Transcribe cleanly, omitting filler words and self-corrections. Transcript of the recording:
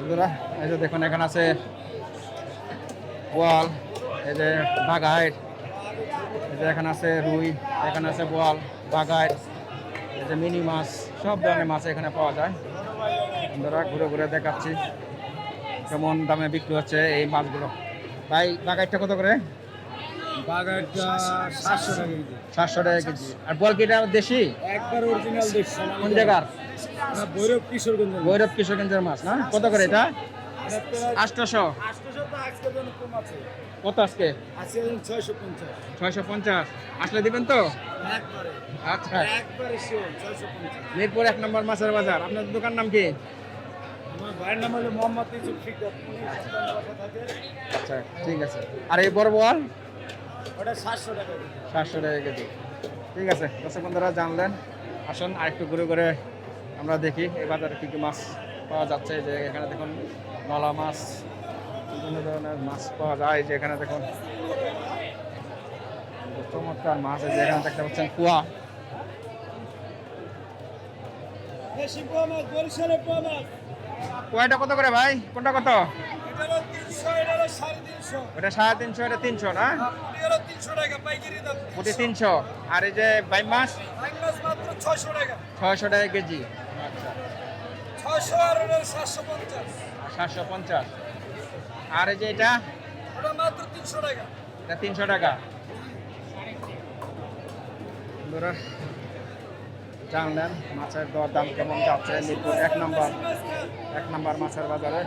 বন্ধুরা এই যে দেখুন এখানে আছে বোয়াল, এই যে বাঘাইট, এই যে এখানে আছে রুই, এখানে আছে বোয়াল, বাঘাইট, এই যে মিনি মাছ, সব ধরনের মাছ এখানে পাওয়া যায়। বন্ধুরা ঘুরে ঘুরে দেখাচ্ছি কেমন দামে বিক্রি হচ্ছে এই মাছগুলো। ভাই বাঘাইটটা কত করে? বাগারটা 700 টাকা কেজি। 700 টাকা কেজি। আর বোয়াল কিটা দেশি? একবার অরিজিনাল দেশি। কোন জায়গার? না ভৈরব কিশোরগঞ্জ। ভৈরব কিশোরগঞ্জের মাছ না? কত করে এটা? 800। 800 তো আজকে জন্য কম আছে। কত আজকে? আজকে 650। 650 আসলে দিবেন তো? একবারে। আচ্ছা, একবারে শিওর 650। মিরপুর 1 নম্বর মাছের বাজার। আপনার দোকান নাম কি? আমার ভাইয়ের নাম হলো মোহাম্মদ ইউসুফ শিকদার। উনি সপ্তাহে বাসা থাকে। আচ্ছা ঠিক আছে। আর এই বড় বোয়াল? ওটা 700 টাকা কেজি। 700 টাকা কেজি। ঠিক আছে দর্শক বন্ধুরা জানলেন। আসুন আরেকটু ঘুরে ঘুরে আমরা দেখি এই বাজারে কী কী মাছ পাওয়া যাচ্ছে। যে এখানে দেখুন নলা মাছ, বিভিন্ন ধরনের মাছ পাওয়া যায়। যে এখানে দেখুন চমৎকার মাছ, এই যে এখানে দেখতে পাচ্ছেন কুয়া। দেশি পোয়া মাছ, বরিশালের পোয়া মাছ। কুয়াটা কত করে ভাই? কোনটা কত? এটা হলো 300, এটা হলো 350। ওটা 350, এটা 300 না? পুরি হলো 300 টাকা পাইকারি দাম। প্রতি 300। আর এই যে বাইম মাছ? বাইং মাছ মাত্র 600 টাকা। 600 টাকা কেজি। আচ্ছা 600 আর ওটা 750। 750। আর এই যে এটা? ওটা মাত্র 300 টাকা। এটা 300 টাকা। বন্ধুরা জানলেন মাছের দর দাম কেমন যাচ্ছে মিরপুর 1 নম্বর মাছের বাজারে।